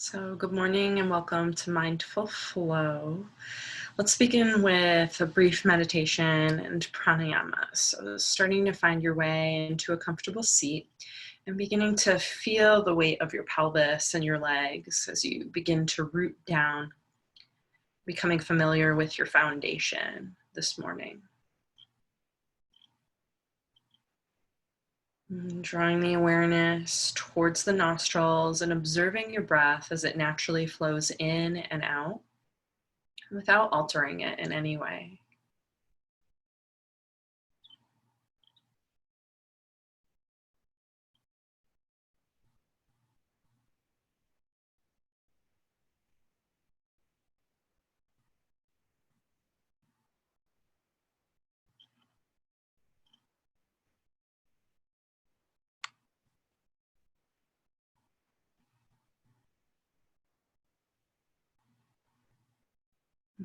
So good morning and welcome to Mindful Flow. Let's begin with a brief meditation and pranayama. So starting to find your way into a comfortable seat and beginning to feel the weight of your pelvis and your legs as you begin to root down, becoming familiar with your foundation this morning. Drawing the awareness towards the nostrils and observing your breath as it naturally flows in and out without altering it in any way.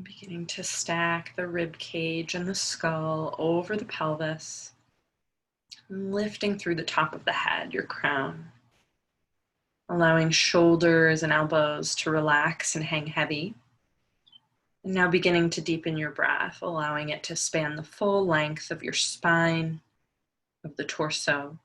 Beginning to stack the rib cage and the skull over the pelvis, lifting through the top of the head, your crown, allowing shoulders and elbows to relax and hang heavy. And now beginning to deepen your breath, allowing it to span the full length of your spine, of the torso.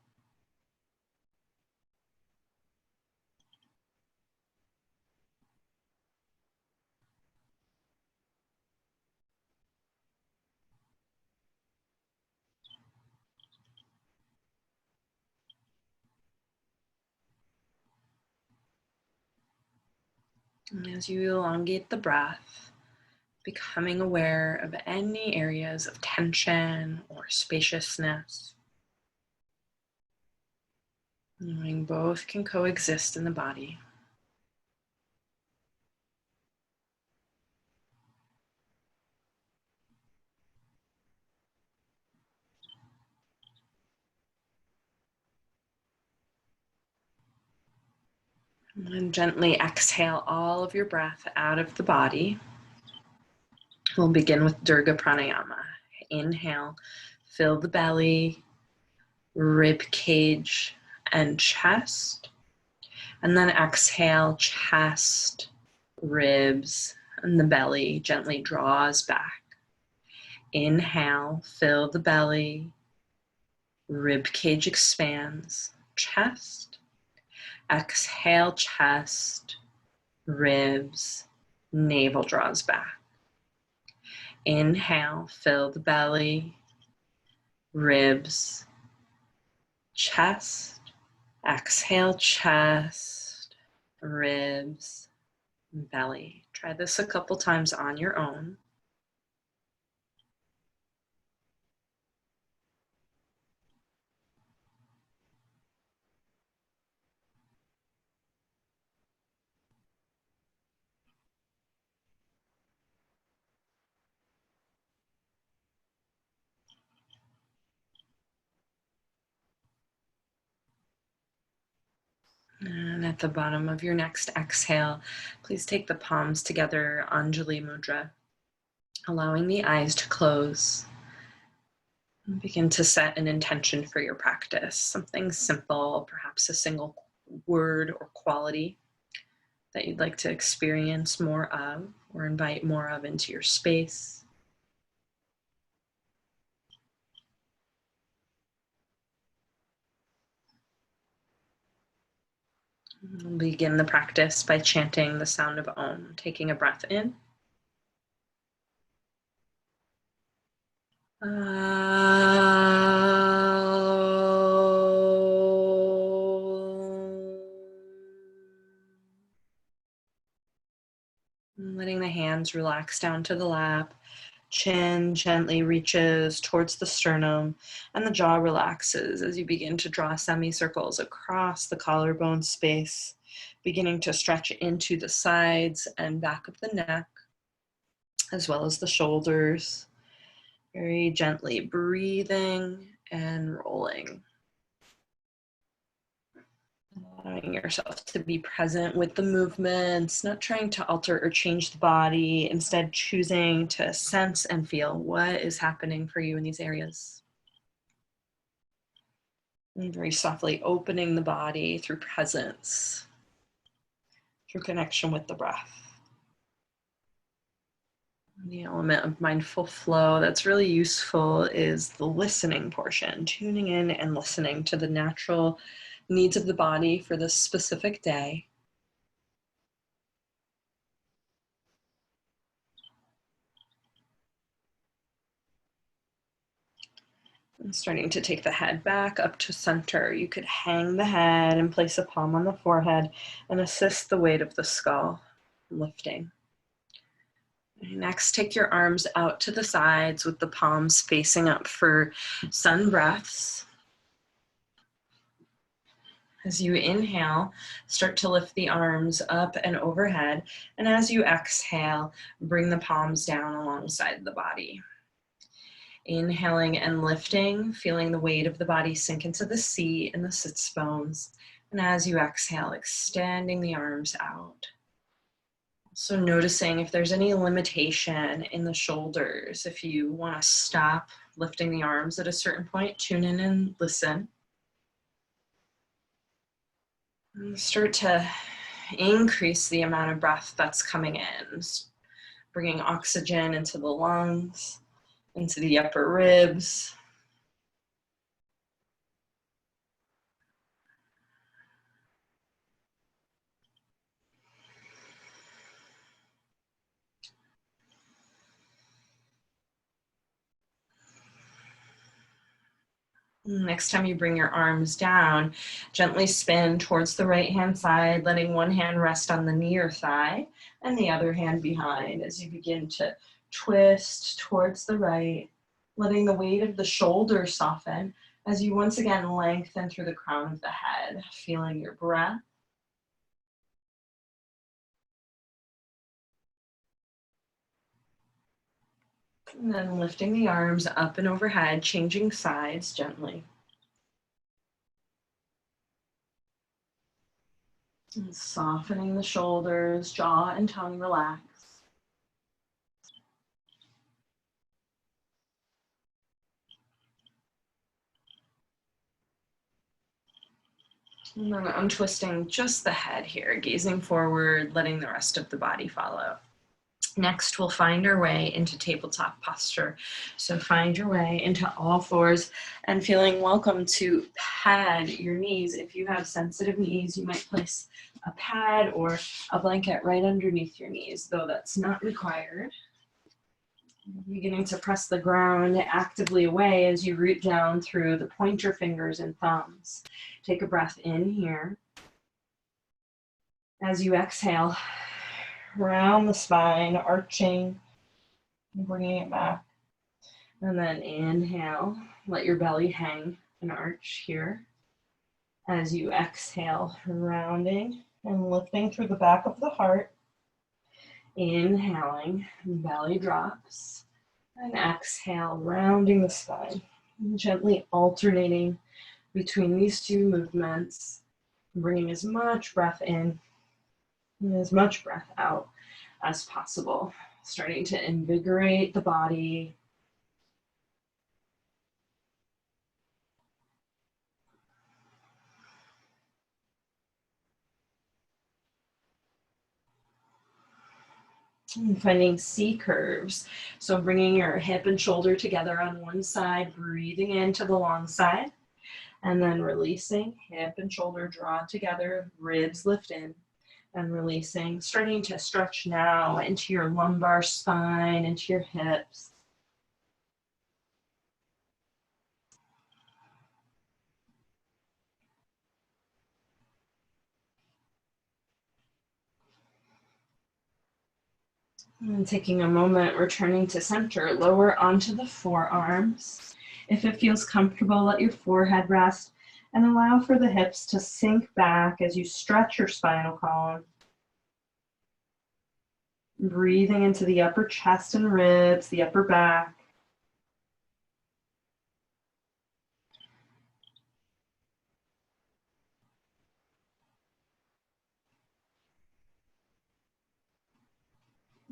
And as you elongate the breath, becoming aware of any areas of tension or spaciousness, knowing both can coexist in the body. And gently exhale all of your breath out of the body. We'll begin with Durga Pranayama. Inhale, fill the belly, rib cage, and chest. And then exhale, chest, ribs, and the belly gently draws back. Inhale, fill the belly, rib cage expands, chest. Exhale, chest, ribs, navel draws back. Inhale, fill the belly, ribs, chest. Exhale, chest, ribs, belly. Try this a couple times on your own. And at the bottom of your next exhale, please take the palms together, Anjali Mudra, allowing the eyes to close. And begin to set an intention for your practice, something simple, perhaps a single word or quality that you'd like to experience more of or invite more of into your space. We'll begin the practice by chanting the sound of Om, taking a breath in. Letting the hands relax down to the lap. Chin gently reaches towards the sternum and the jaw relaxes as you begin to draw semicircles across the collarbone space, beginning to stretch into the sides and back of the neck, as well as the shoulders. Very gently breathing and rolling. Allowing yourself to be present with the movements, not trying to alter or change the body, instead choosing to sense and feel what is happening for you in these areas. And very softly opening the body through presence. through connection with the breath. The element of mindful flow that's really useful is the listening portion, tuning in and listening to the natural needs of the body for this specific day. And starting to take the head back up to center. You could hang the head and place a palm on the forehead and assist the weight of the skull lifting. Next, take your arms out to the sides with the palms facing up for sun breaths. As you inhale, start to lift the arms up and overhead. And as you exhale, bring the palms down alongside the body. Inhaling and lifting, feeling the weight of the body sink into the seat and the sits bones. And as you exhale, extending the arms out. So noticing if there's any limitation in the shoulders. If you want to stop lifting the arms at a certain point, tune in and listen. And start to increase the amount of breath that's coming in, bringing oxygen into the lungs, into the upper ribs. Next time you bring your arms down, gently spin towards the right hand side, letting one hand rest on the knee or thigh and the other hand behind as you begin to twist towards the right, letting the weight of the shoulders soften as you once again lengthen through the crown of the head, feeling your breath. And then lifting the arms up and overhead, changing sides gently. And softening the shoulders, jaw and tongue relax. And then untwisting just the head here, gazing forward, letting the rest of the body follow. Next, we'll find our way into tabletop posture. So find your way into all fours and feeling welcome to pad your knees. If you have sensitive knees, you might place a pad or a blanket right underneath your knees, though that's not required. Beginning to press the ground actively away as you root down through the pointer fingers and thumbs. Take a breath in here. As you exhale, round the spine, arching, bringing it back. And then inhale, let your belly hang and arch here. As you exhale, rounding and lifting through the back of the heart. Inhaling, belly drops. And exhale, rounding the spine. And gently alternating between these two movements, bringing as much breath in and as much breath out as possible. Starting to invigorate the body. And finding C curves. So bringing your hip and shoulder together on one side, breathing into the long side, and then releasing, hip and shoulder draw together, ribs lift in, and releasing. Starting to stretch now into your lumbar spine, into your hips. And taking a moment, returning to center, lower onto the forearms. If it feels comfortable, let your forehead rest and allow for the hips to sink back as you stretch your spinal column. Breathing into the upper chest and ribs, the upper back.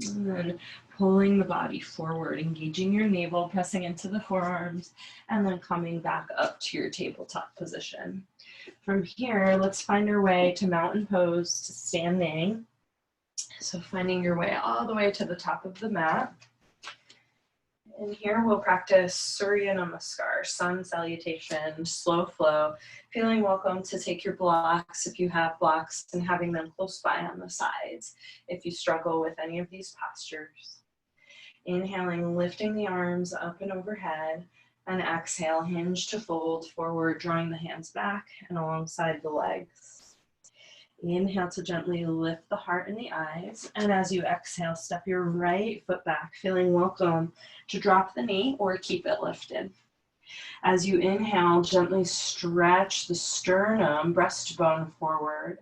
And then pulling the body forward, engaging your navel, pressing into the forearms, and then coming back up to your tabletop position. From here, let's find our way to mountain pose, to standing. So finding your way all the way to the top of the mat. And here we'll practice Surya Namaskar, sun salutation, slow flow. Feeling welcome to take your blocks if you have blocks and having them close by on the sides if you struggle with any of these postures. Inhaling, lifting the arms up and overhead, and exhale, hinge to fold forward, drawing the hands back and alongside the legs. Inhale to gently lift the heart and the eyes, and as you exhale, step your right foot back, feeling welcome to drop the knee or keep it lifted. As you inhale, gently stretch the sternum, breastbone forward,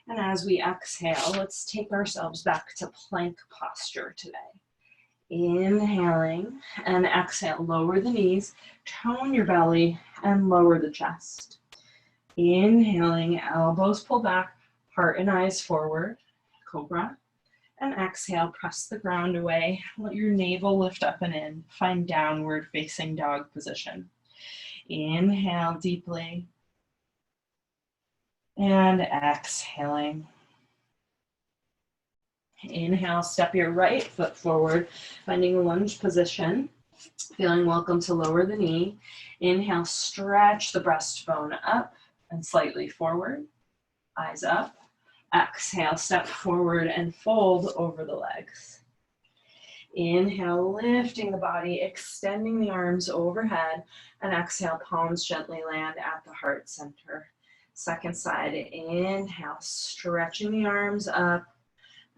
and as we exhale, let's take ourselves back to plank posture today. Inhaling and exhale, lower the knees, tone your belly, and lower the chest. Inhaling, elbows pull back, heart and eyes forward, cobra. And exhale, press the ground away. Let your navel lift up and in. Find downward facing dog position. Inhale deeply. And exhaling. Inhale, step your right foot forward, finding lunge position. Feeling welcome to lower the knee. Inhale, stretch the breastbone up and slightly forward. Eyes up. Exhale, step forward and fold over the legs. Inhale, lifting the body, extending the arms overhead, and exhale, palms gently land at the heart center. Second side, inhale, stretching the arms up,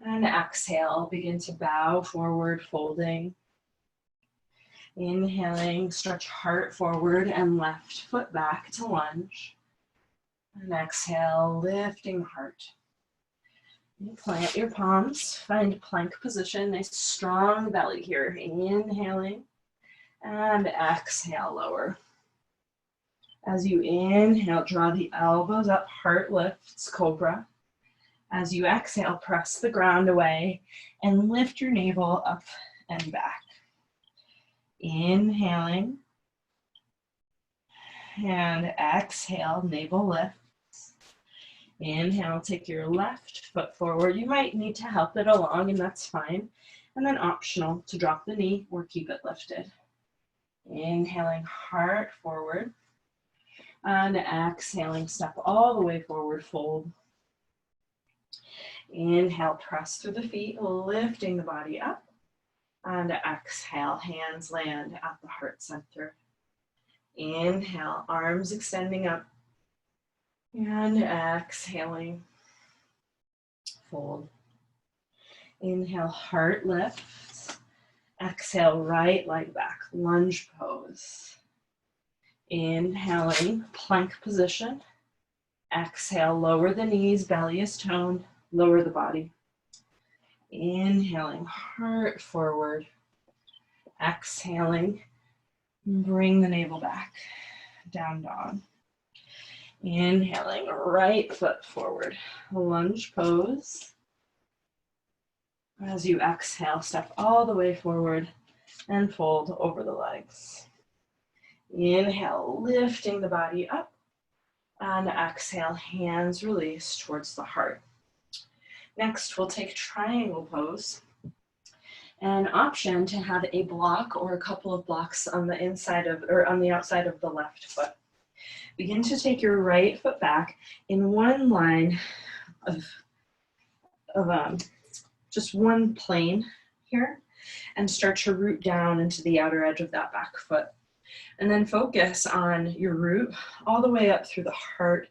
and exhale, begin to bow forward, folding. Inhaling, stretch heart forward and left foot back to lunge. And exhale, lifting the heart. Plant your palms, find plank position, nice strong belly here. Inhaling and exhale, lower. As you inhale, draw the elbows up, heart lifts, cobra. As you exhale, press the ground away and lift your navel up and back. Inhaling and exhale, navel lift. Inhale, take your left foot forward. You might need to help it along, and that's fine. And then optional to drop the knee or keep it lifted. Inhaling, heart forward. And exhaling, step all the way forward, fold. Inhale, press through the feet, lifting the body up. And exhale, hands land at the heart center. Inhale, arms extending up. And exhaling, fold. Inhale, heart lifts. Exhale, right leg back, lunge pose. Inhaling, plank position. Exhale, lower the knees, belly is toned, lower the body. Inhaling, heart forward. Exhaling, bring the navel back, down dog. Inhaling, right foot forward, lunge pose. As you exhale, step all the way forward and fold over the legs. Inhale, lifting the body up, and exhale, hands release towards the heart. Next, we'll take triangle pose. An option to have a block or a couple of blocks on the inside of, or on the outside of the left foot. Begin to take your right foot back in one line of just one plane here, and start to root down into the outer edge of that back foot. And then focus on your root all the way up through the heart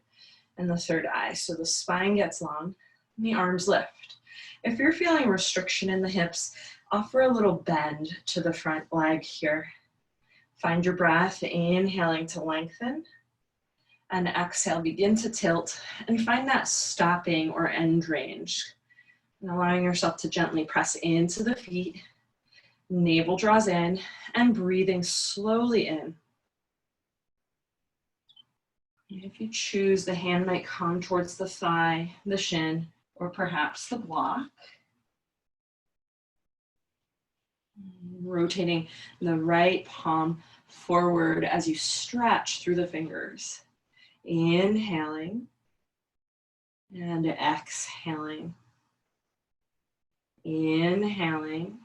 and the third eye. So the spine gets long and the arms lift. If you're feeling restriction in the hips, offer a little bend to the front leg here. Find your breath, inhaling to lengthen. And exhale, begin to tilt and find that stopping or end range. And allowing yourself to gently press into the feet, navel draws in, and breathing slowly in. And if you choose, the hand might come towards the thigh, the shin, or perhaps the block. Rotating the right palm forward as you stretch through the fingers. Inhaling and exhaling. Inhaling.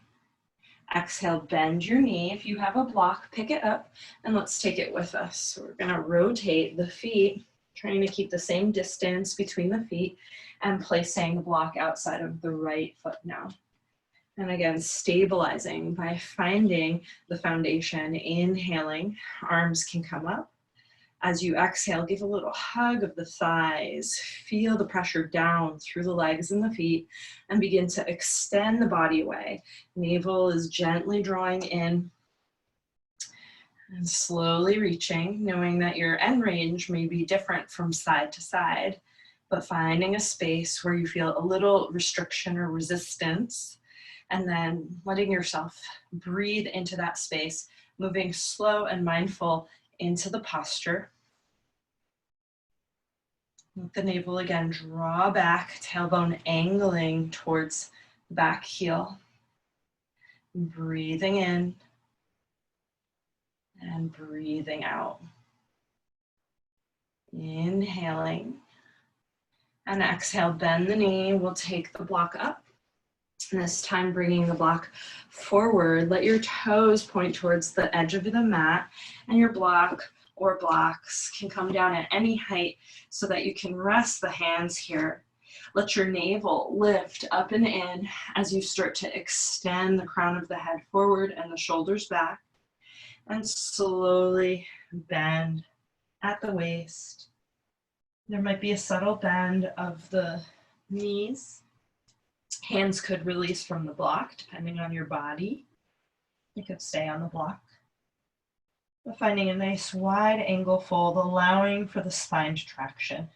Exhale, bend your knee. If you have a block, pick it up and let's take it with us. So we're gonna rotate the feet, trying to keep the same distance between the feet and placing the block outside of the right foot now. And again, stabilizing by finding the foundation. Inhaling, arms can come up. As you exhale, give a little hug of the thighs. Feel the pressure down through the legs and the feet and begin to extend the body away. Navel is gently drawing in and slowly reaching, knowing that your end range may be different from side to side, but finding a space where you feel a little restriction or resistance, and then letting yourself breathe into that space, moving slow and mindful into the posture. Let the navel again draw back, tailbone angling towards the back heel. Breathing in and breathing out. Inhaling and exhale, bend the knee. We'll take the block up. And this time bringing the block forward. Let your toes point towards the edge of the mat, and your block or blocks can come down at any height so that you can rest the hands here. Let your navel lift up and in as you start to extend the crown of the head forward and the shoulders back, and slowly bend at the waist. There might be a subtle bend of the knees. Hands could release from the block depending on your body. You could stay on the block. But finding a nice wide angle fold, allowing for the spine to traction.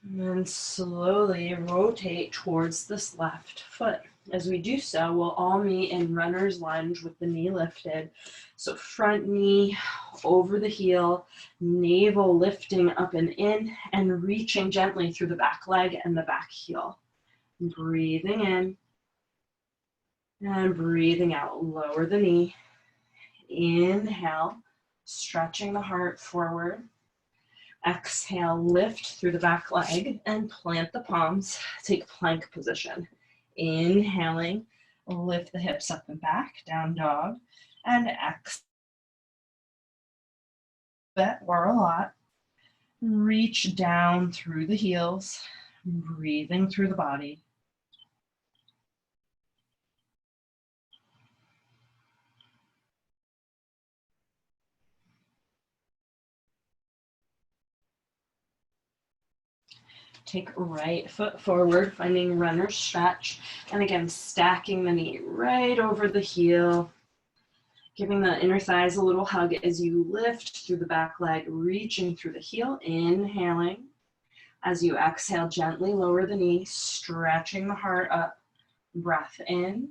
And then slowly rotate towards this left foot. As we do so, we'll all meet in runner's lunge with the knee lifted. So front knee over the heel, navel lifting up and in, and reaching gently through the back leg and the back heel. Breathing in and breathing out. Lower the knee. Inhale, stretching the heart forward. Exhale, lift through the back leg and plant the palms. Take plank position. Inhaling, lift the hips up and back, down dog, and exhale. That or a lot. Reach down through the heels, breathing through the body. Take right foot forward, finding runner stretch, and again, stacking the knee right over the heel, giving the inner thighs a little hug as you lift through the back leg, reaching through the heel, inhaling. As you exhale, gently lower the knee, stretching the heart up, breath in,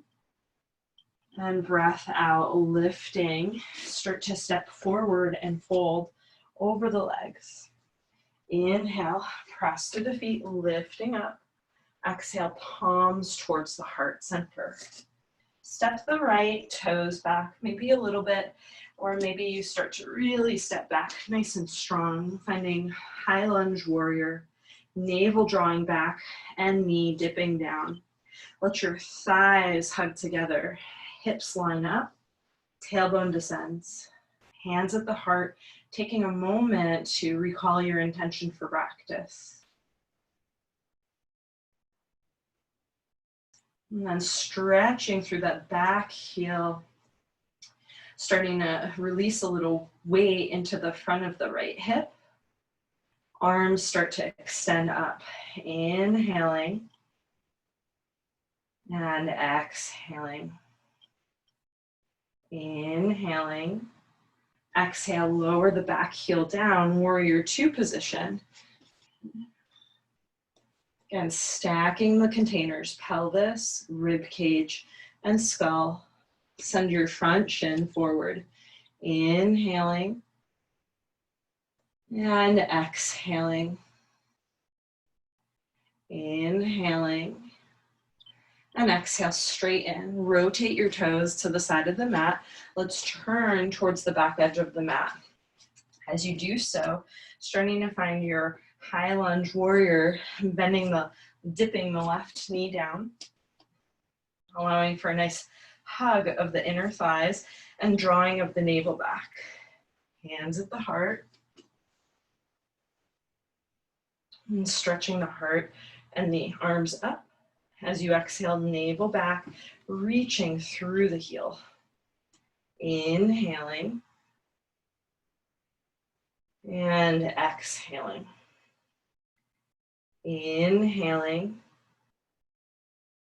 and breath out, lifting. Start to step forward and fold over the legs. Inhale, press through the feet, lifting up. Exhale, palms towards the heart center. Step the right toes back, maybe a little bit, or maybe you start to really step back nice and strong, finding high lunge warrior, navel drawing back, and knee dipping down. Let your thighs hug together, hips line up, tailbone descends, hands at the heart, taking a moment to recall your intention for practice. And then stretching through that back heel, starting to release a little weight into the front of the right hip. Arms start to extend up, inhaling and exhaling. Inhaling. Exhale, lower the back heel down, warrior two position. Again, stacking the containers, pelvis, rib cage, and skull. Send your front shin forward. Inhaling and exhaling. Inhaling and exhale, straighten. Rotate your toes to the side of the mat. Let's turn towards the back edge of the mat. As you do so, starting to find your high lunge warrior, dipping the left knee down, allowing for a nice hug of the inner thighs and drawing of the navel back. Hands at the heart, and stretching the heart and the arms up. As you exhale, navel back, reaching through the heel. Inhaling and exhaling. Inhaling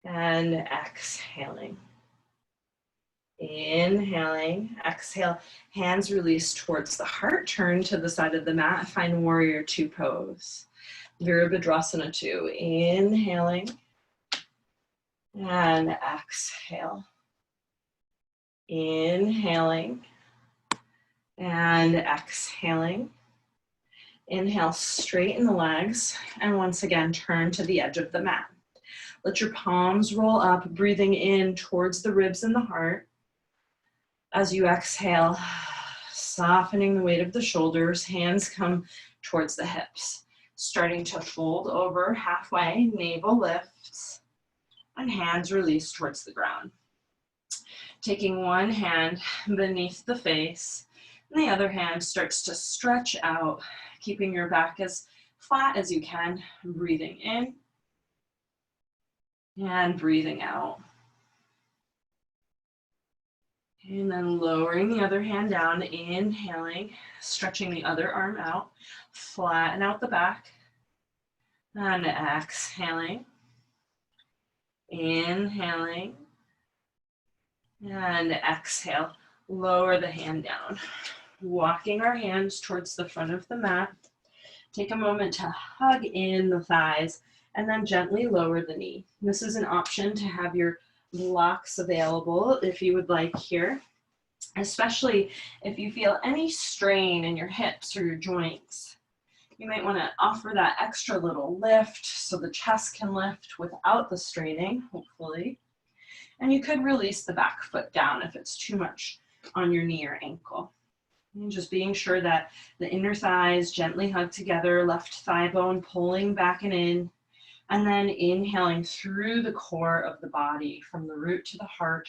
and exhaling. Inhaling, exhale, hands release towards the heart, turn to the side of the mat, find warrior two pose. Virabhadrasana 2, inhaling and exhale. Inhaling and exhaling. Inhale, straighten the legs, and once again, turn to the edge of the mat. Let your palms roll up, breathing in towards the ribs and the heart. As you exhale, softening the weight of the shoulders, hands come towards the hips. Starting to fold over halfway, navel lifts, and hands release towards the ground. Taking one hand beneath the face, and the other hand starts to stretch out, keeping your back as flat as you can, breathing in and breathing out. And then lowering the other hand down, inhaling, stretching the other arm out, flatten out the back, and exhaling, inhaling, and exhale. Lower the hand down, walking our hands towards the front of the mat. Take a moment to hug in the thighs and then gently lower the knee. This is an option to have your blocks available if you would like here, especially if you feel any strain in your hips or your joints. You might want to offer that extra little lift so the chest can lift without the straining, hopefully. And you could release the back foot down if it's too much on your knee or ankle. And just being sure that the inner thighs gently hug together, left thigh bone pulling back and in, and then inhaling through the core of the body from the root to the heart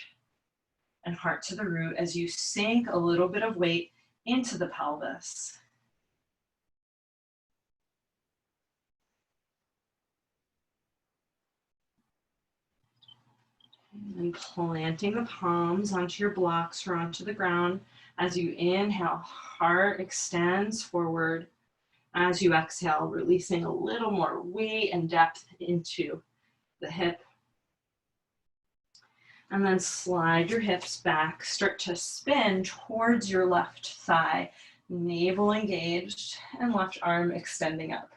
and heart to the root as you sink a little bit of weight into the pelvis. And planting the palms onto your blocks or onto the ground. As you inhale, heart extends forward. As you exhale, releasing a little more weight and depth into the hip. And then slide your hips back. Start to spin towards your left thigh. Navel engaged and left arm extending up.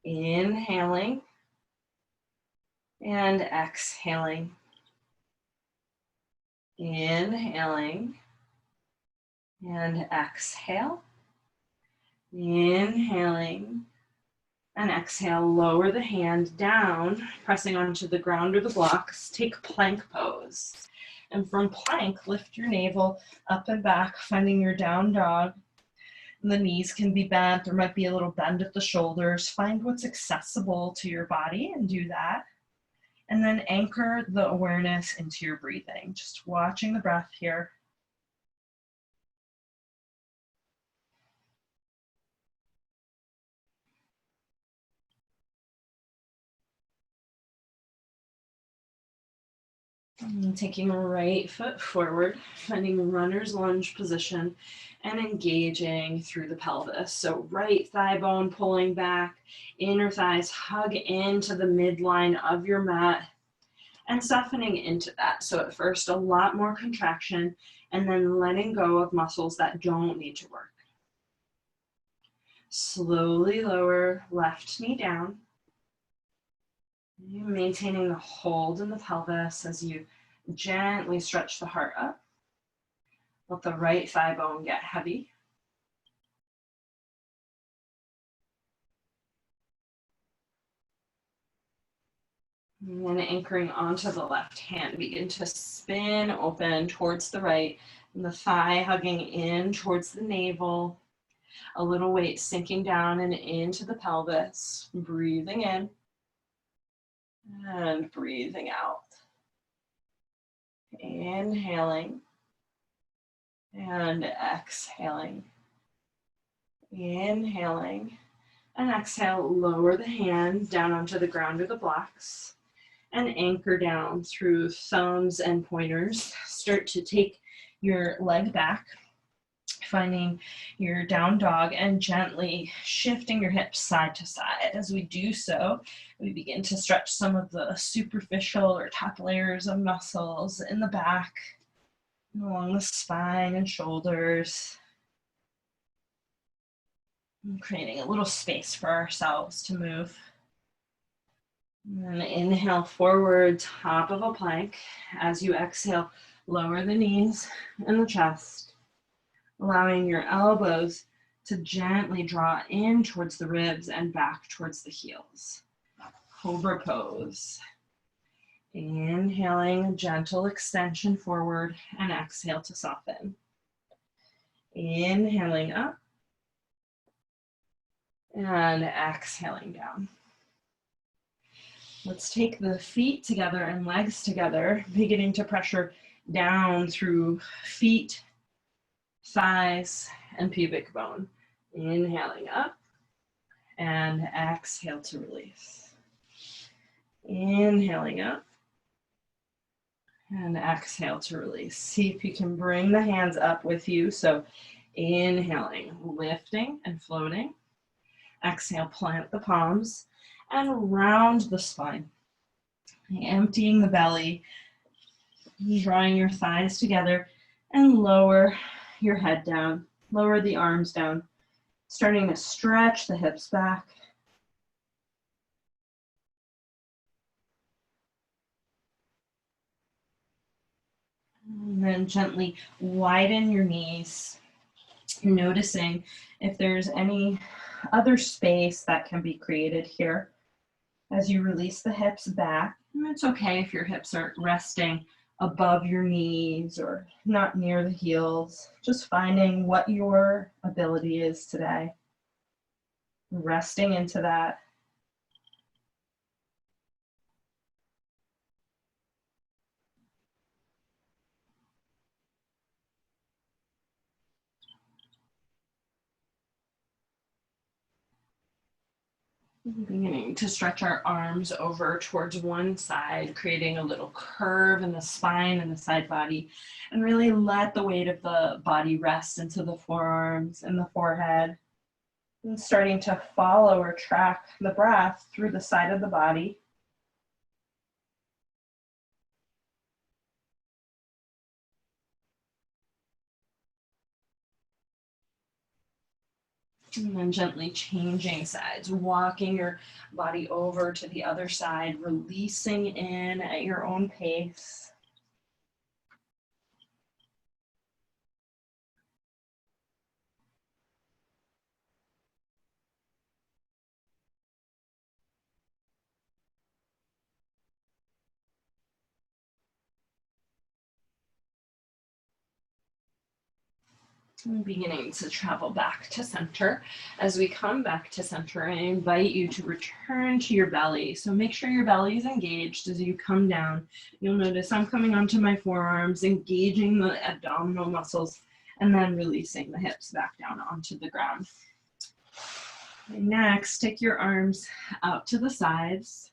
Inhaling and exhaling. Inhaling and exhale. Inhaling and exhale. Lower the hand down, pressing onto the ground or the blocks. Take plank pose. And from plank, lift your navel up and back, finding your down dog. And the knees can be bent. There might be a little bend at the shoulders. Find what's accessible to your body and do that. And then anchor the awareness into your breathing, just watching the breath here. And taking right foot forward, finding runner's lunge position and engaging through the pelvis. So right thigh bone pulling back, inner thighs hug into the midline of your mat and softening into that. So at first, a lot more contraction and then letting go of muscles that don't need to work. Slowly lower left knee down. Maintaining the hold in the pelvis as you gently stretch the heart up. Let the right thigh bone get heavy. And then anchoring onto the left hand, begin to spin open towards the right, and the thigh hugging in towards the navel. A little weight sinking down and into the pelvis, breathing in and breathing out. Inhaling and exhaling. Inhaling and exhale, lower the hands down onto the ground or the blocks and anchor down through thumbs and pointers. Start to take your leg back, finding your down dog and gently shifting your hips side to side. As we do so, we begin to stretch some of the superficial or top layers of muscles in the back, along the spine and shoulders, and creating a little space for ourselves to move. And inhale forward, top of a plank. As you exhale, lower the knees and the chest, allowing your elbows to gently draw in towards the ribs and back towards the heels. Cobra pose. Inhaling, a gentle extension forward, and exhale to soften. Inhaling up and exhaling down. Let's take the feet together and legs together, beginning to pressure down through feet, thighs, and pubic bone. Inhaling up and exhale to release. Inhaling up and exhale to release. See if you can bring the hands up with you. So inhaling, lifting and floating. Exhale, plant the palms and round the spine. Emptying the belly, drawing your thighs together and lower your head down. Lower the arms down, starting to stretch the hips back. And then gently widen your knees, noticing if there's any other space that can be created here as you release the hips back. And it's okay if your hips are resting above your knees or not near the heels, just finding what your ability is today. Resting into that. Beginning to stretch our arms over towards one side, creating a little curve in the spine and the side body, and really let the weight of the body rest into the forearms and the forehead. And starting to follow or track the breath through the side of the body. And then gently changing sides, walking your body over to the other side, releasing in at your own pace. And beginning to travel back to center. As we come back to center, I invite you to return to your belly. So make sure your belly is engaged as you come down. You'll notice I'm coming onto my forearms, engaging the abdominal muscles, and then releasing the hips back down onto the ground. Next, take your arms out to the sides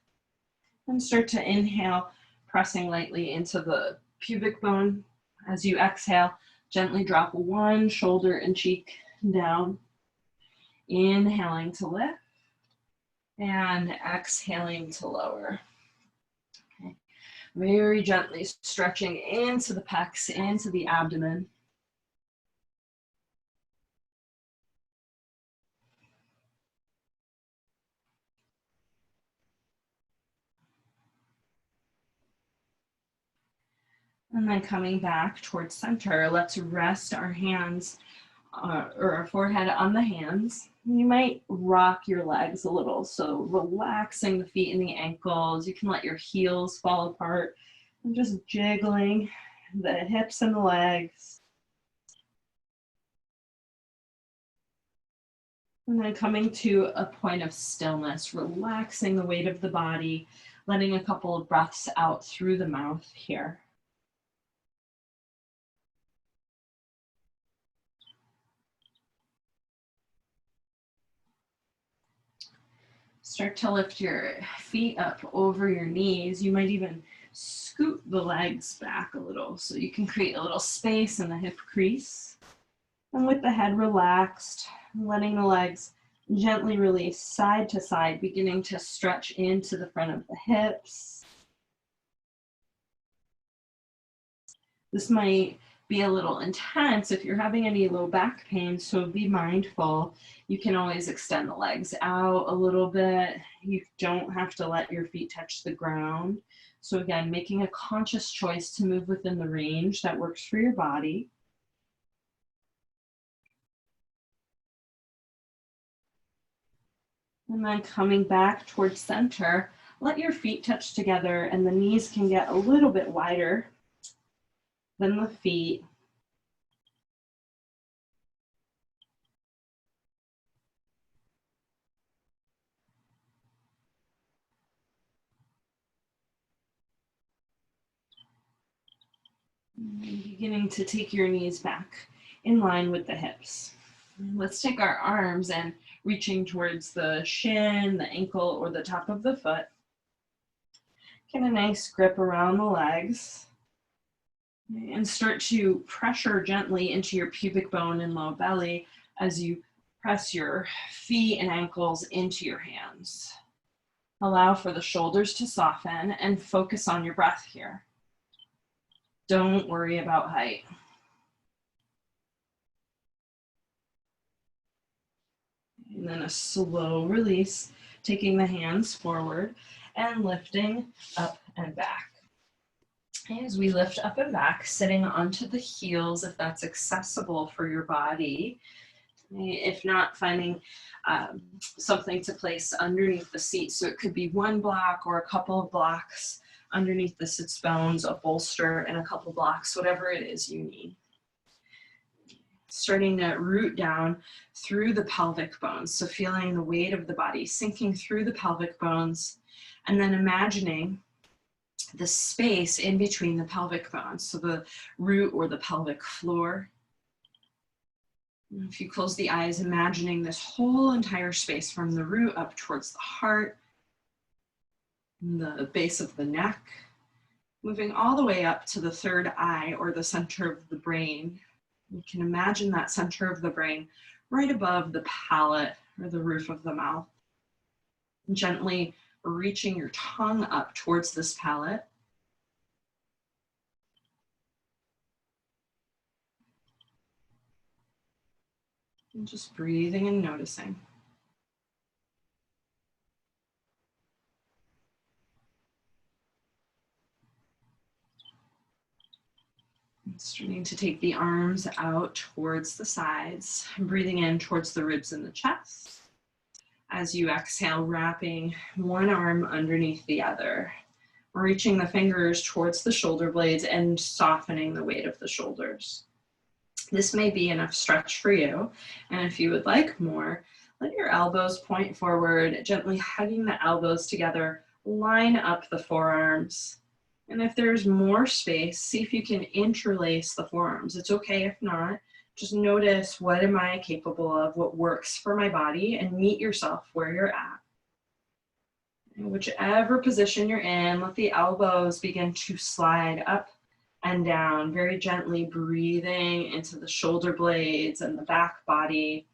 and start to inhale, pressing lightly into the pubic bone. As you exhale, gently drop one shoulder and cheek down. Inhaling to lift and exhaling to lower. Okay. Very gently stretching into the pecs, into the abdomen. And then coming back towards center, let's rest our hands or our forehead on the hands. You might rock your legs a little, so relaxing the feet and the ankles. You can let your heels fall apart and just jiggling the hips and the legs. And then coming to a point of stillness, relaxing the weight of the body, letting a couple of breaths out through the mouth here. Start to lift your feet up over your knees. You might even scoot the legs back a little so you can create a little space in the hip crease. And with the head relaxed, letting the legs gently release side to side, beginning to stretch into the front of the hips. This might be a little intense if you're having any low back pain, so be mindful. You can always extend the legs out a little bit. You don't have to let your feet touch the ground. So again, making a conscious choice to move within the range that works for your body. And then coming back towards center, let your feet touch together and the knees can get a little bit wider than the feet. And beginning to take your knees back in line with the hips. Let's take our arms and reaching towards the shin, the ankle, or the top of the foot. Get a nice grip around the legs and start to pressure gently into your pubic bone and low belly as you press your feet and ankles into your hands. Allow for the shoulders to soften and focus on your breath here. Don't worry about height. And then a slow release, taking the hands forward and lifting up and back. As we lift up and back, sitting onto the heels if that's accessible for your body. If not, finding something to place underneath the seat. So it could be one block or a couple of blocks underneath the sits bones, a bolster, and a couple blocks, whatever it is you need. Starting to root down through the pelvic bones. So feeling the weight of the body sinking through the pelvic bones, and then imagining the space in between the pelvic bones. So the root or the pelvic floor. If you close the eyes, imagining this whole entire space from the root up towards the heart, the base of the neck, moving all the way up to the third eye or the center of the brain. You can imagine that center of the brain right above the palate or the roof of the mouth. Gently reaching your tongue up towards this palate. And just breathing and noticing. Starting to take the arms out towards the sides, breathing in towards the ribs and the chest. As you exhale, wrapping one arm underneath the other, reaching the fingers towards the shoulder blades and softening the weight of the shoulders. This may be enough stretch for you, and if you would like more, let your elbows point forward, gently hugging the elbows together, line up the forearms. And if there's more space, see if you can interlace the forearms. It's okay if not. Just notice, what am I capable of? What works for my body? And meet yourself where you're at. And whichever position you're in, let the elbows begin to slide up and down, very gently breathing into the shoulder blades and the back body.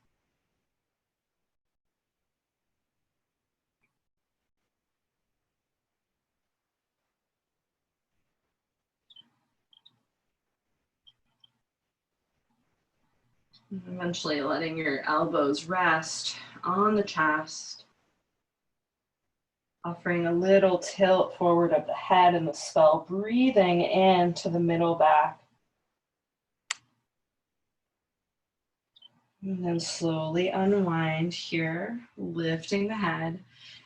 And eventually letting your elbows rest on the chest, offering a little tilt forward of the head and the skull, breathing into the middle back. And then slowly unwind here, lifting the head.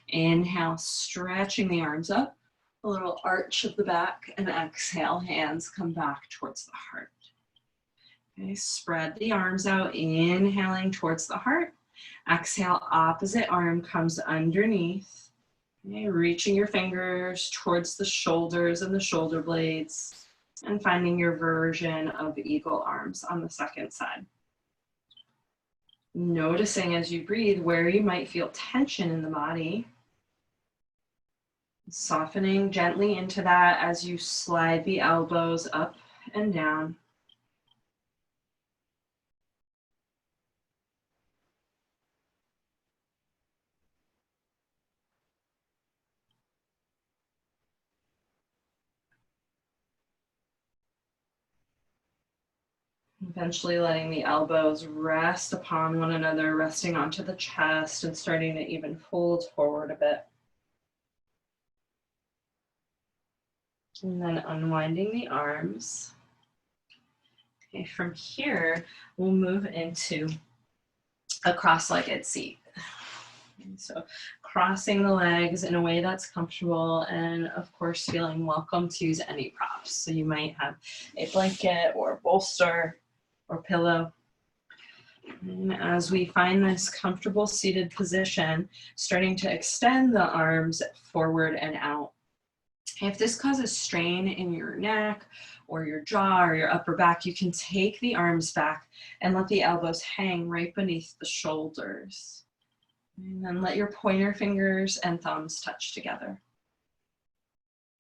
Inhale, stretching the arms up, a little arch of the back, and exhale, hands come back towards the heart. Okay, spread the arms out, inhaling towards the heart, Exhale, opposite arm comes underneath. Okay, reaching your fingers towards the shoulders and the shoulder blades, and finding your version of eagle arms on the second side. Noticing as you breathe where you might feel tension in the body. Softening gently into that as you slide the elbows up and down. Eventually letting the elbows rest upon one another, resting onto the chest and starting to even fold forward a bit. And then unwinding the arms. Okay, from here, we'll move into a cross-legged seat. So crossing the legs in a way that's comfortable, and of course feeling welcome to use any props. So you might have a blanket or a bolster or pillow. And as we find this comfortable seated position, starting to extend the arms forward and out. If this causes strain in your neck or your jaw or your upper back, you can take the arms back and let the elbows hang right beneath the shoulders. And then let your pointer fingers and thumbs touch together.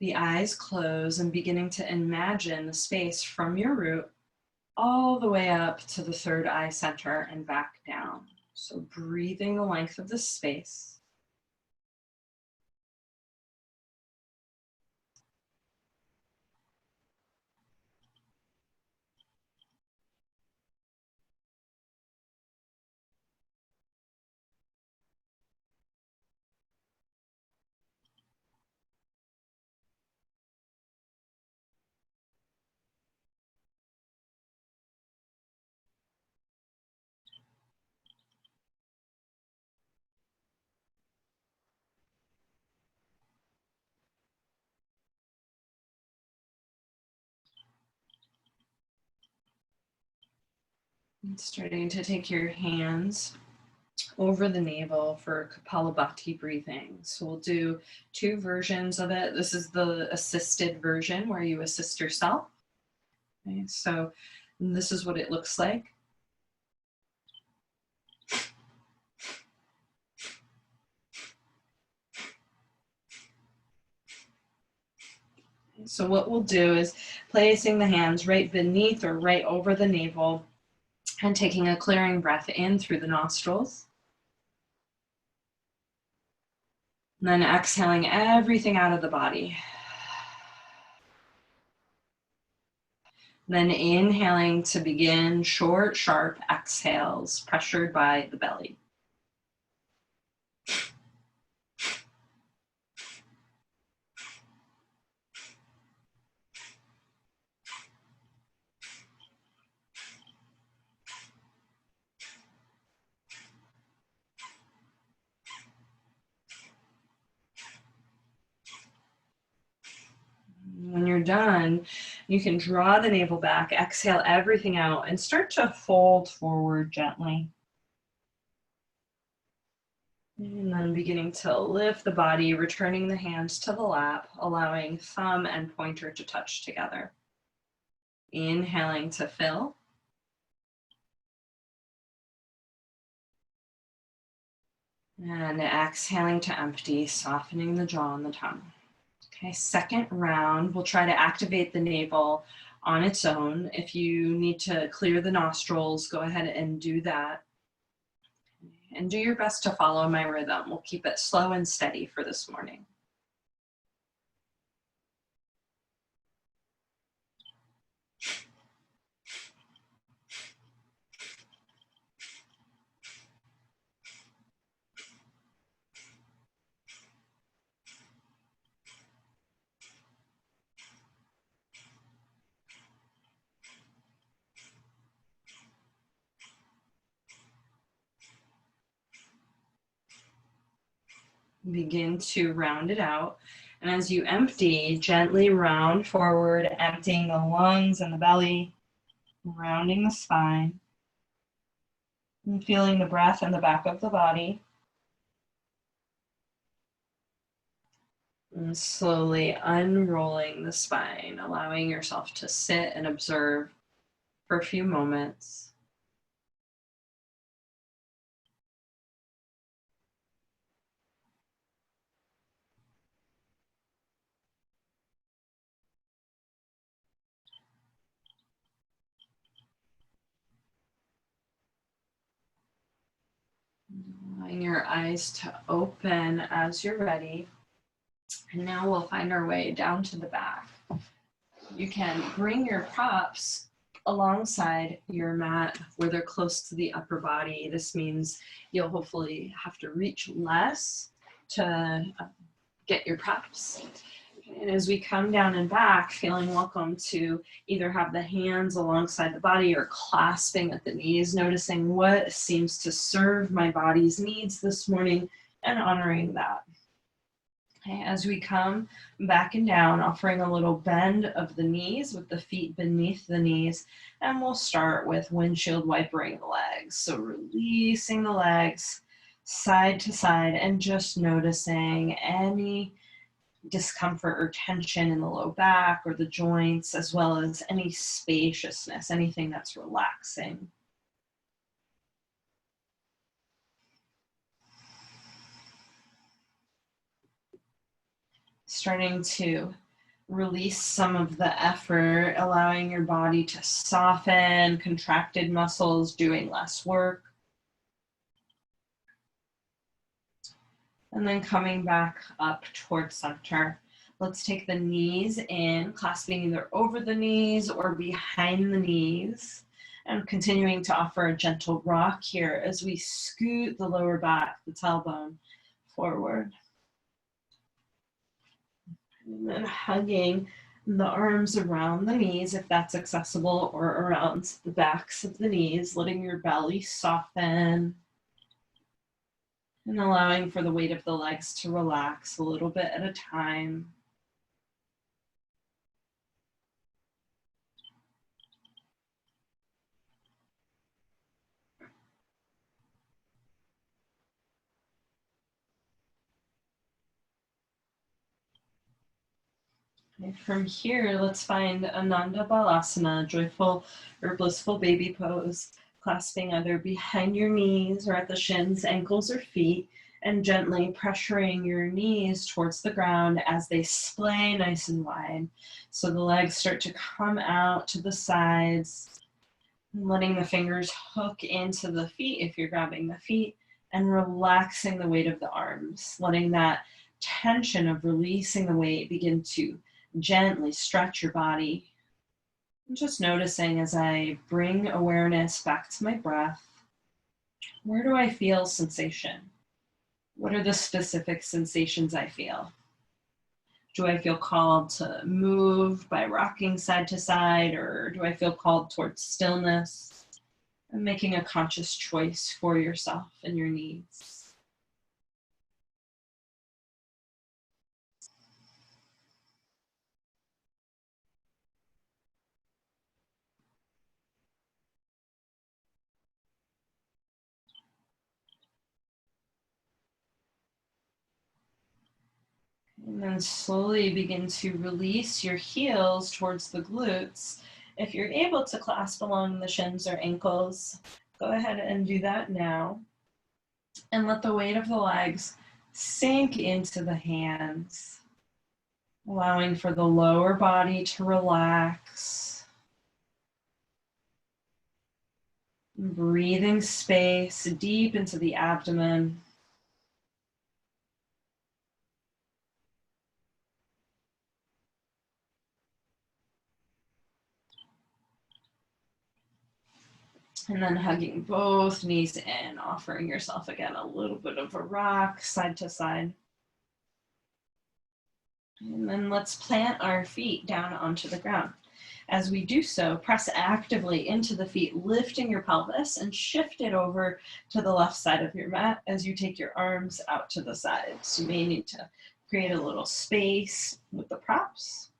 The eyes close and beginning to imagine the space from your root all the way up to the third eye center and back down. So breathing the length of the space. And starting to take your hands over the navel for Kapalabhati breathing. So we'll do two versions of it. This is the assisted version where you assist yourself. Okay, so this is what it looks like. So what we'll do is placing the hands right beneath or right over the navel and taking a clearing breath in through the nostrils. And then exhaling everything out of the body. Then inhaling to begin short, sharp exhales pressured by the belly. When you're done, you can draw the navel back, exhale everything out, and start to fold forward gently. And then beginning to lift the body, returning the hands to the lap, allowing thumb and pointer to touch together. Inhaling to fill. And exhaling to empty, softening the jaw and the tongue. Okay, second round, we'll try to activate the navel on its own. If you need to clear the nostrils, go ahead and do that. And do your best to follow my rhythm. We'll keep it slow and steady for this morning. Begin to round it out. And as you empty, gently round forward, emptying the lungs and the belly, rounding the spine. And feeling the breath in the back of the body. And slowly unrolling the spine, allowing yourself to sit and observe for a few moments. Allowing your eyes to open as you're ready. And now we'll find our way down to the back. You can bring your props alongside your mat where they're close to the upper body. This means you'll hopefully have to reach less to get your props. And as we come down and back, feeling welcome to either have the hands alongside the body or clasping at the knees, noticing what seems to serve my body's needs this morning and honoring that. Okay, as we come back and down, offering a little bend of the knees with the feet beneath the knees, and we'll start with windshield wipering the legs. So releasing the legs side to side and just noticing any discomfort or tension in the low back or the joints, as well as any spaciousness, anything that's relaxing. Starting to release some of the effort, allowing your body to soften, contracted muscles doing less work. And then coming back up towards center. Let's take the knees in, clasping either over the knees or behind the knees, and continuing to offer a gentle rock here as we scoot the lower back, the tailbone, forward. And then hugging the arms around the knees if that's accessible, or around the backs of the knees, letting your belly soften and allowing for the weight of the legs to relax a little bit at a time. And from here, let's find Ananda Balasana, joyful or blissful baby pose, clasping either behind your knees or at the shins, ankles, or feet, and gently pressuring your knees towards the ground as they splay nice and wide. So the legs start to come out to the sides, letting the fingers hook into the feet if you're grabbing the feet, and relaxing the weight of the arms, letting that tension of releasing the weight begin to gently stretch your body. And just noticing as I bring awareness back to my breath, where do I feel sensation? What are the specific sensations I feel? Do I feel called to move by rocking side to side, or do I feel called towards stillness? And making a conscious choice for yourself and your needs. And then slowly begin to release your heels towards the glutes. If you're able to clasp along the shins or ankles, go ahead and do that now. And let the weight of the legs sink into the hands, allowing for the lower body to relax. Breathing space deep into the abdomen. And then hugging both knees in, offering yourself again a little bit of a rock side to side. And then let's plant our feet down onto the ground. As we do so, press actively into the feet, lifting your pelvis, and shift it over to the left side of your mat as you take your arms out to the sides. You may need to create a little space with the props.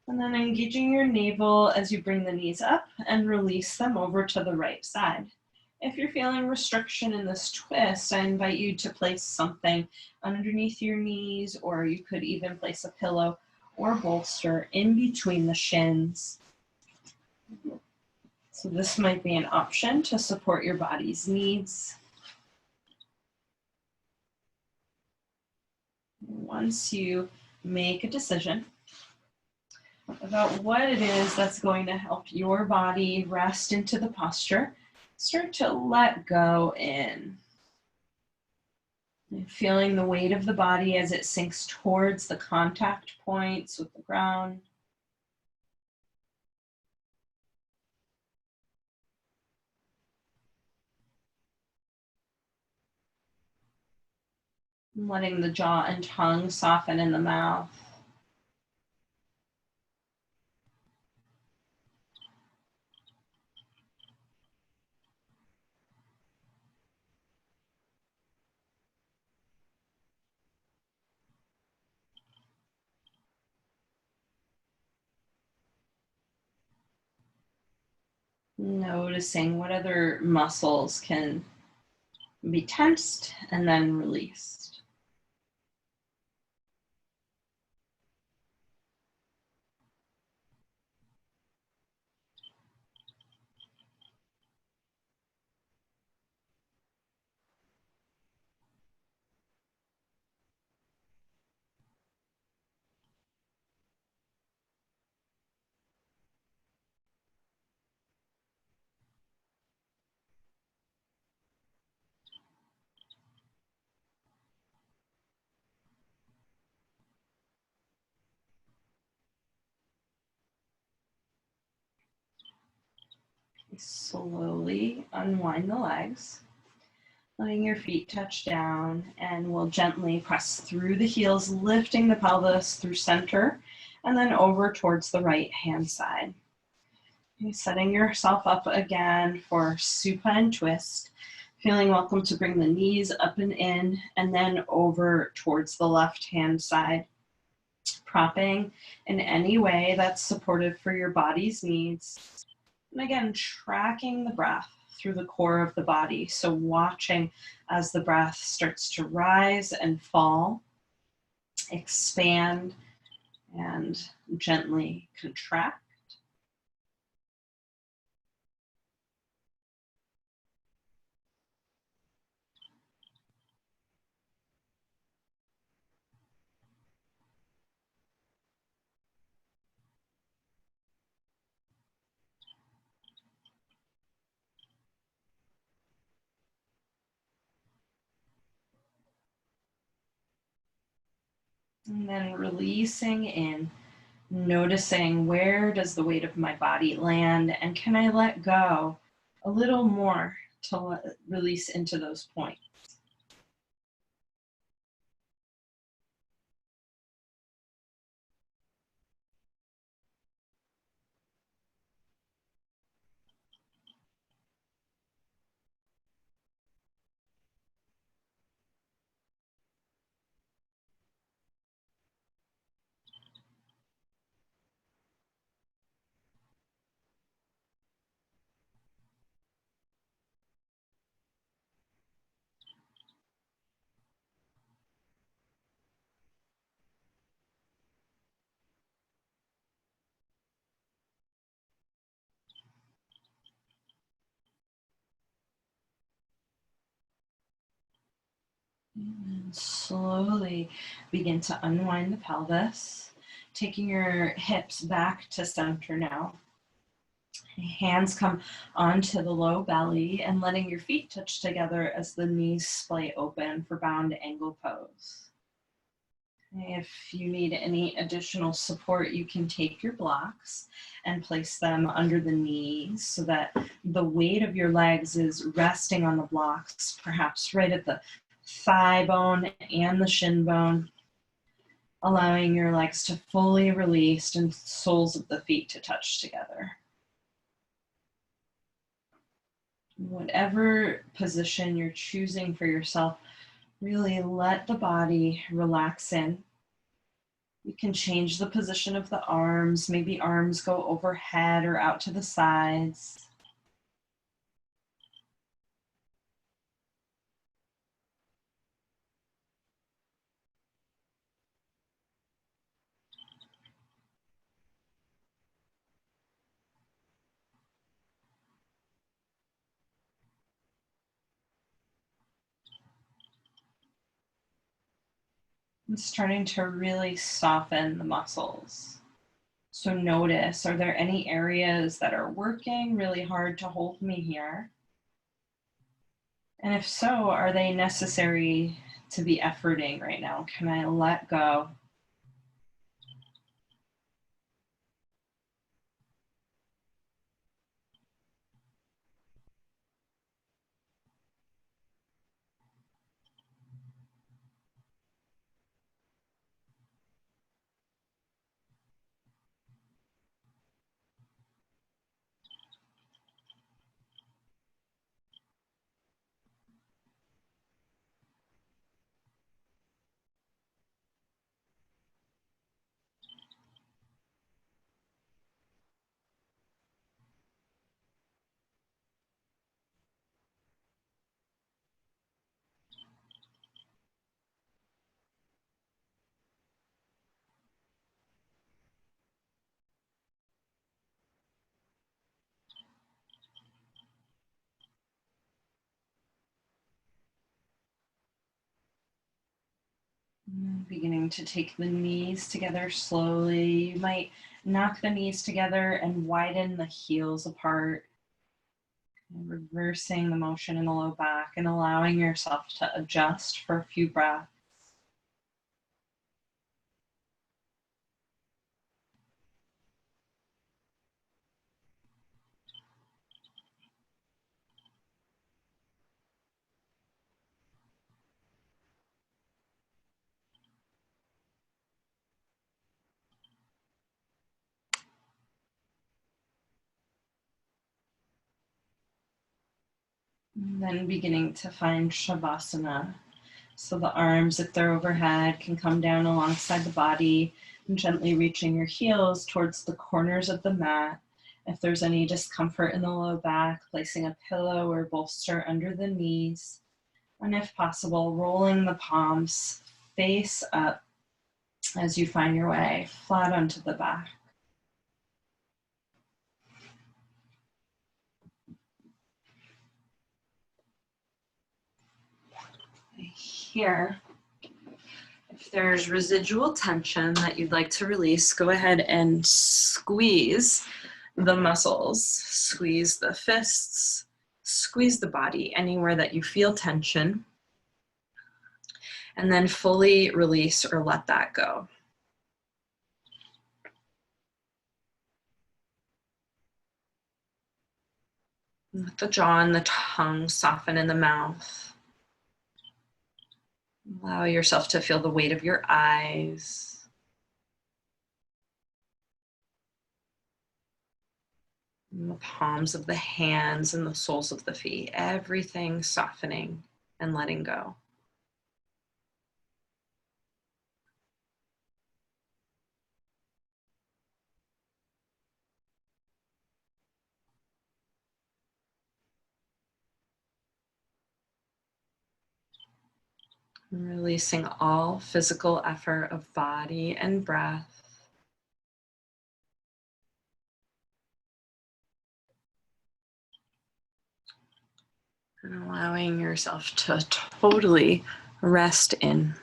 And then engaging your navel as you bring the knees up and release them over to the right side. If you're feeling restriction in this twist, I invite you to place something underneath your knees, or you could even place a pillow or bolster in between the shins. So this might be an option to support your body's needs. Once you make a decision about what it is that's going to help your body rest into the posture, start to let go in. And feeling the weight of the body as it sinks towards the contact points with the ground. Letting the jaw and tongue soften in the mouth. Noticing what other muscles can be tensed and then released. Slowly unwind the legs, letting your feet touch down, and we'll gently press through the heels, lifting the pelvis through center and then over towards the right hand side. Setting yourself up again for supine twist, feeling welcome to bring the knees up and in and then over towards the left hand side. Propping in any way that's supportive for your body's needs. And again, tracking the breath through the core of the body. So watching as the breath starts to rise and fall, expand, and gently contract. And then releasing in, noticing where does the weight of my body land, and can I let go a little more to release into those points. And slowly begin to unwind the pelvis, taking your hips back to center now. Hands come onto the low belly and letting your feet touch together as the knees splay open for bound angle pose. If you need any additional support, you can take your blocks and place them under the knees so that the weight of your legs is resting on the blocks, perhaps right at the thigh bone and the shin bone, allowing your legs to fully release and soles of the feet to touch together. Whatever position you're choosing for yourself, really let the body relax in. You can change the position of the arms. Maybe arms go overhead or out to the sides. And starting to really soften the muscles. So notice, are there any areas that are working really hard to hold me here? And if so, are they necessary to be efforting right now? Can I let go? Beginning to take the knees together slowly. You might knock the knees together and widen the heels apart, reversing the motion in the low back and allowing yourself to adjust for a few breaths. And then beginning to find Shavasana. So the arms, if they're overhead, can come down alongside the body and gently reaching your heels towards the corners of the mat. If there's any discomfort in the low back, placing a pillow or bolster under the knees. And if possible, rolling the palms face up as you find your way flat onto the back. Here, if there's residual tension that you'd like to release, go ahead and squeeze the muscles, squeeze the fists, squeeze the body anywhere that you feel tension, and then fully release or let that go. Let the jaw and the tongue soften in the mouth. Allow yourself to feel the weight of your eyes. And the palms of the hands and the soles of the feet, everything softening and letting go. Releasing all physical effort of body and breath. And allowing yourself to totally rest in.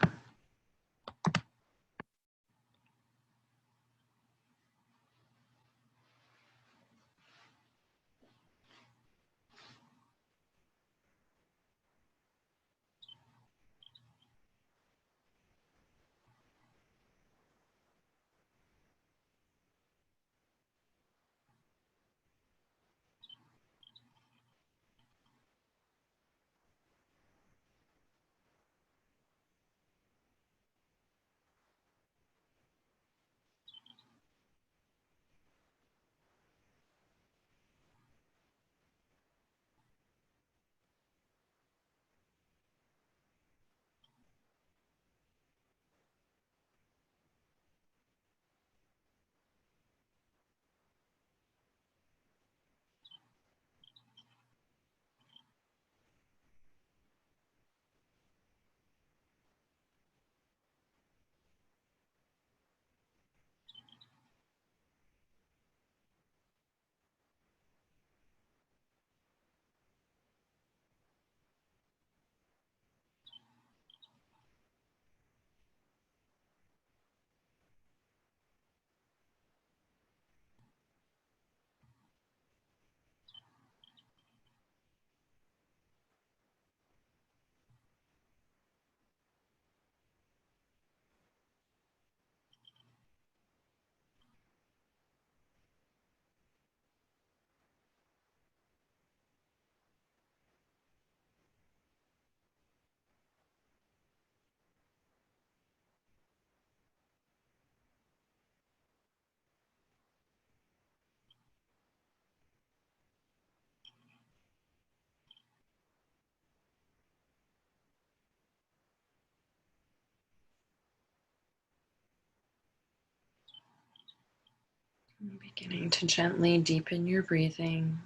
Beginning to gently deepen your breathing.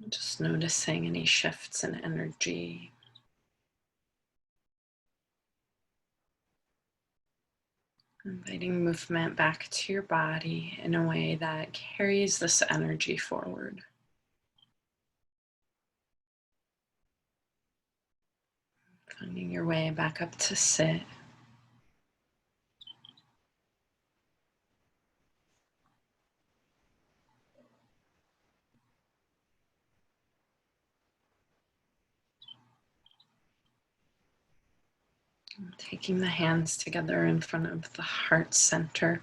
Just noticing any shifts in energy. Inviting movement back to your body in a way that carries this energy forward. Finding your way back up to sit. Taking the hands together in front of the heart center.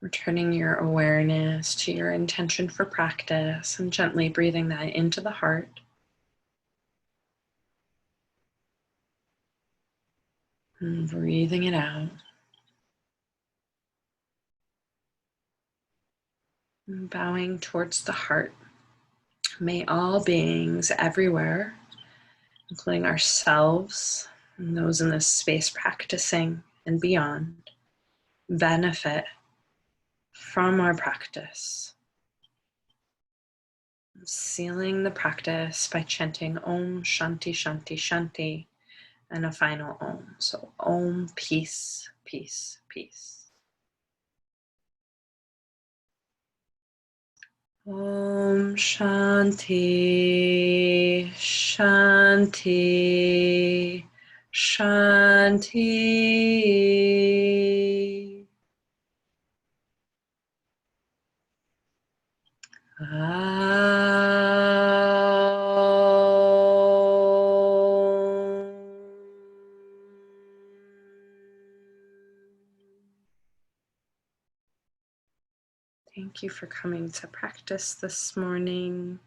Returning your awareness to your intention for practice and gently breathing that into the heart. And breathing it out. And bowing towards the heart. May all beings everywhere, including ourselves and those in this space practicing and beyond, benefit from our practice. Sealing the practice by chanting Om Shanti Shanti Shanti and a final Om. So Om, peace, peace, peace. Om Shanti Shanti Shanti. Thank you for coming to practice this morning.